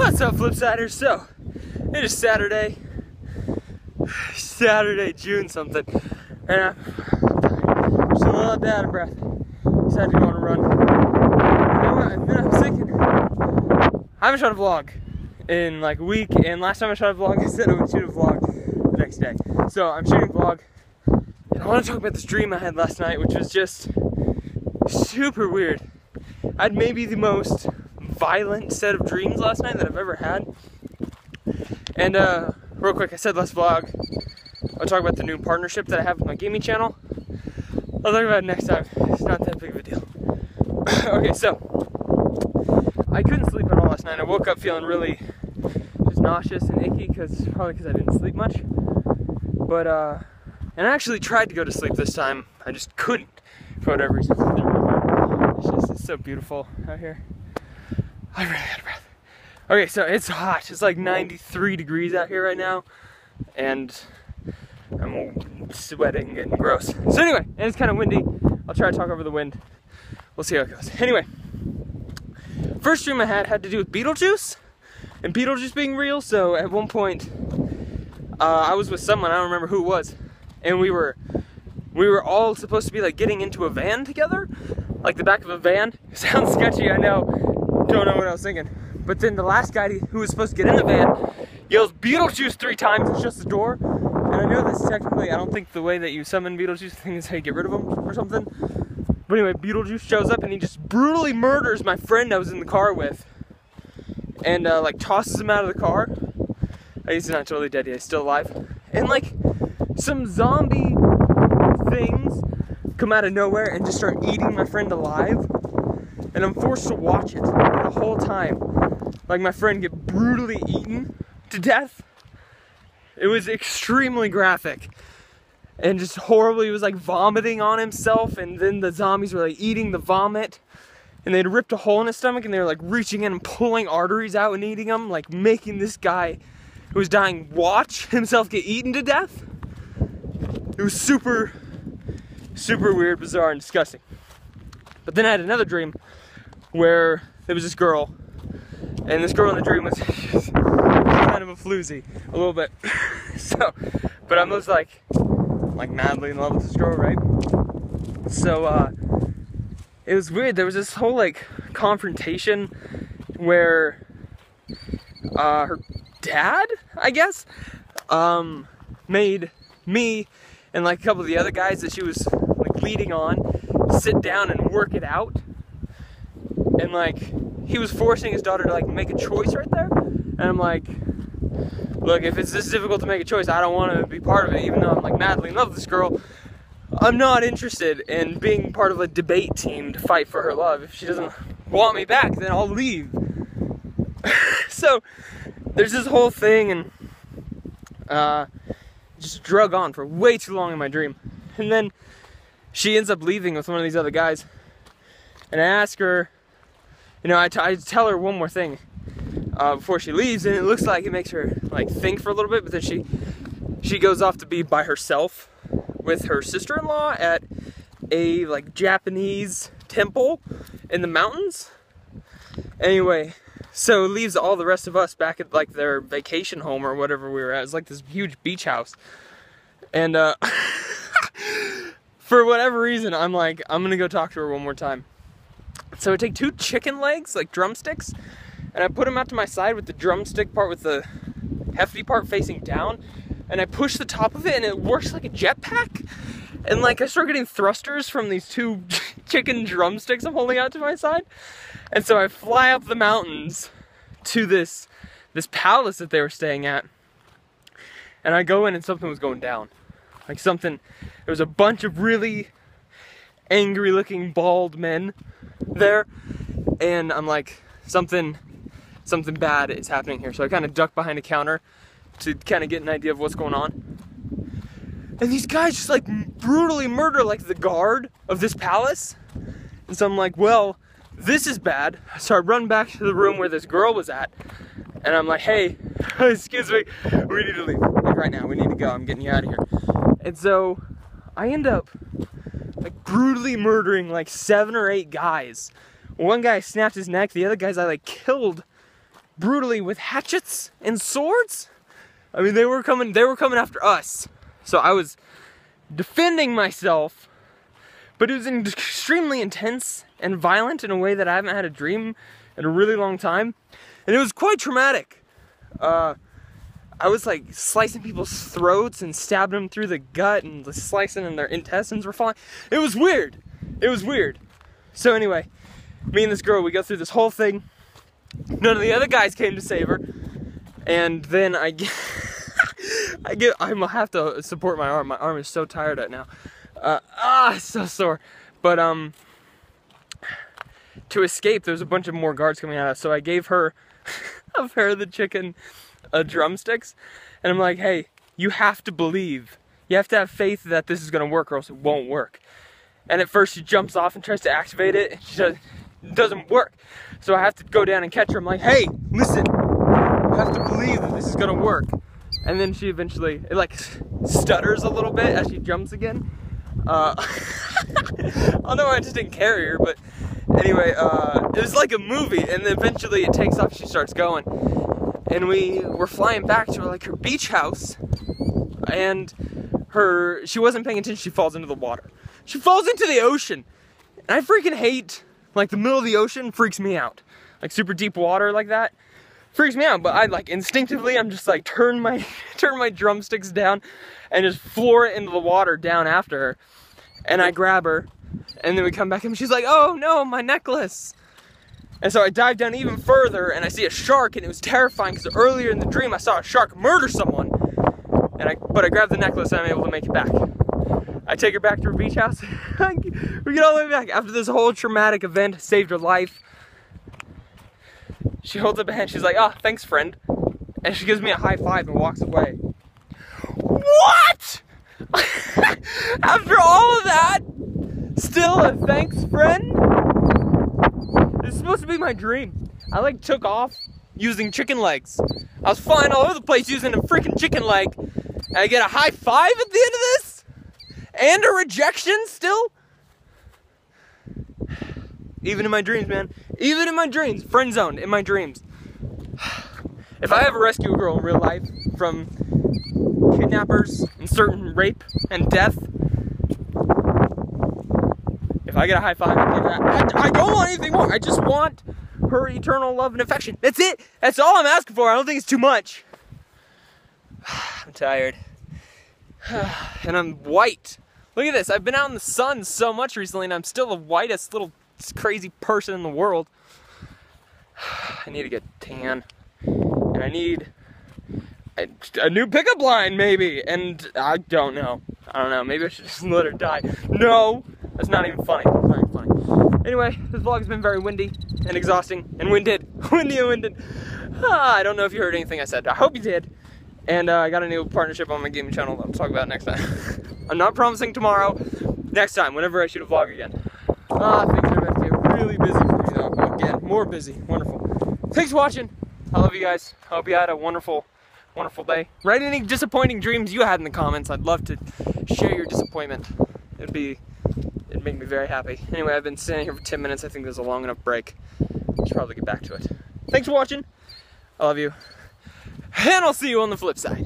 What's up, Flipsiders? So, it is Saturday, June something, and I'm just a little out of breath. Decided to go on a run. And then I was thinking, I haven't shot a vlog in like a week, and last time I shot a vlog, I said I would shoot a vlog the next day. So I'm shooting a vlog, and I want to talk about this dream I had last night, which was just super weird. I had maybe the most violent set of dreams last night that I've ever had. And real quick, I said last vlog I'll talk about the new partnership that I have with my gaming channel. I'll talk about it next time. It's not that big of a deal. Okay, so I couldn't sleep at all last night. I woke up feeling really just nauseous and icky, probably because I didn't sleep much. But and I actually tried to go to sleep this time. I just couldn't for whatever reason. It's so beautiful out here. I'm really out of breath. Okay, so it's hot. It's like 93 degrees out here right now, and I'm sweating and gross. So anyway, and it's kind of windy. I'll try to talk over the wind. We'll see how it goes. Anyway, first dream I had to do with Beetlejuice, and Beetlejuice being real. So at one point, I was with someone, I don't remember who it was, and we were all supposed to be like getting into a van together, like the back of a van. It sounds sketchy, I know. Don't know what I was thinking. But then the last guy who was supposed to get in the van yells Beetlejuice 3 times and shuts the door. And I know this technically, I don't think the way that you summon Beetlejuice, I think is how you get rid of him or something. But anyway, Beetlejuice shows up and he just brutally murders my friend I was in the car with. And like tosses him out of the car. He's not totally dead yet, he's still alive. And like some zombie things come out of nowhere and just start eating my friend alive. And I'm forced to watch it the whole time. Like my friend get brutally eaten to death. It was extremely graphic. And just horribly, he was like vomiting on himself, and then the zombies were like eating the vomit. And they'd ripped a hole in his stomach and they were like reaching in and pulling arteries out and eating them, like making this guy who was dying watch himself get eaten to death. It was super, super weird, bizarre, and disgusting. But then I had another dream where there was this girl, and this girl in the dream was kind of a floozy, a little bit. So, but I was like madly in love with this girl, right? So, it was weird. There was this whole like confrontation where her dad, I guess, made me and like a couple of the other guys that she was like leading on sit down and work it out. And like, he was forcing his daughter to like make a choice right there. And I'm like, look, if it's this difficult to make a choice, I don't want to be part of it, even though I'm like madly in love with this girl. I'm not interested in being part of a debate team to fight for her love. If she doesn't want me back, then I'll leave. So there's this whole thing, and just drug on for way too long in my dream. And then she ends up leaving with one of these other guys. And I ask her, you know, I tell her one more thing before she leaves, and it looks like it makes her like think for a little bit, but then she goes off to be by herself with her sister-in-law at a like Japanese temple in the mountains. Anyway, so leaves all the rest of us back at like their vacation home or whatever we were at. It was like this huge beach house. And for whatever reason, I'm like, I'm gonna go talk to her one more time. So I take 2 chicken legs, like drumsticks, and I put them out to my side with the drumstick part, with the hefty part facing down, and I push the top of it, and it works like a jetpack. And like, I start getting thrusters from these 2 chicken drumsticks I'm holding out to my side. And so I fly up the mountains to this palace that they were staying at. And I go in, and something was going down. Like something, there was a bunch of really angry looking bald men there, and I'm like, something bad is happening here. So I kind of duck behind a counter to kind of get an idea of what's going on. And these guys just like brutally murder like the guard of this palace. And so I'm like, well, this is bad. So I run back to the room where this girl was at, and I'm like, hey, excuse me, we need to leave. Like right now, we need to go, I'm getting you out of here. And so I end up like brutally murdering like 7 or 8 guys. One guy snapped his neck, the other guys I like killed brutally with hatchets and swords. I mean, they were coming after us. So I was defending myself, but it was extremely intense and violent in a way that I haven't had a dream in a really long time. And it was quite traumatic. I was like slicing people's throats and stabbing them through the gut and slicing and their intestines were falling. It was weird. It was weird. So anyway, me and this girl, we go through this whole thing. None of the other guys came to save her. And then I'm gonna have to support my arm. My arm is so tired right now. It's so sore. But to escape, there's a bunch of more guards coming at us. So I gave her a pair of the chicken drumsticks, and I'm like, hey, you have to believe. You have to have faith that this is gonna work, or else it won't work. And at first she jumps off and tries to activate it, and it doesn't work. So I have to go down and catch her. I'm like, hey, listen, you have to believe that this is gonna work. And then she eventually, it like stutters a little bit as she jumps again. I don't know why I just didn't carry her, but anyway, it was like a movie, and then eventually it takes off, she starts going. And we were flying back to her beach house, and she wasn't paying attention, she falls into the water. She falls into the ocean. And I freaking hate, like, the middle of the ocean freaks me out. Like super deep water like that freaks me out, but I like instinctively, I'm just like turn my drumsticks down and just floor it into the water down after her. And I grab her, and then we come back and she's like, oh no, my necklace. And so I dive down even further, and I see a shark, and it was terrifying because earlier in the dream I saw a shark murder someone. But I grabbed the necklace and I'm able to make it back. I take her back to her beach house. We get all the way back. After this whole traumatic event, saved her life. She holds up a hand, she's like, oh, thanks friend. And she gives me a high five and walks away. What? After all of that, still a thanks friend? This is supposed to be my dream. I like took off using chicken legs. I was flying all over the place using a freaking chicken leg. And I get a high five at the end of this? And a rejection still? Even in my dreams, man. Even in my dreams. Friend zoned in my dreams. If I ever rescue a girl in real life from kidnappers and certain rape and death, if I get a high five, I don't want anything more. I just want her eternal love and affection. That's it. That's all I'm asking for. I don't think it's too much. I'm tired. And I'm white. Look at this. I've been out in the sun so much recently, and I'm still the whitest little crazy person in the world. I need to get tan. And I need a new pickup line, maybe. And I don't know. I don't know. Maybe I should just let her die. No. That's not even funny. It's not even funny. Anyway, this vlog has been very windy and exhausting and winded. Windy and winded. I don't know if you heard anything I said. I hope you did. And I got a new partnership on my gaming channel that I'll talk about next time. I'm not promising tomorrow. Next time, whenever I shoot a vlog again. Things are about to get really busy for me though. Again, more busy. Wonderful. Thanks for watching. I love you guys. I hope you had a wonderful, wonderful day. Write any disappointing dreams you had in the comments. I'd love to share your disappointment. It'd make me very happy. Anyway, I've been standing here for 10 minutes. I think there's a long enough break. I should probably get back to it. Thanks for watching. I love you. And I'll see you on the flip side.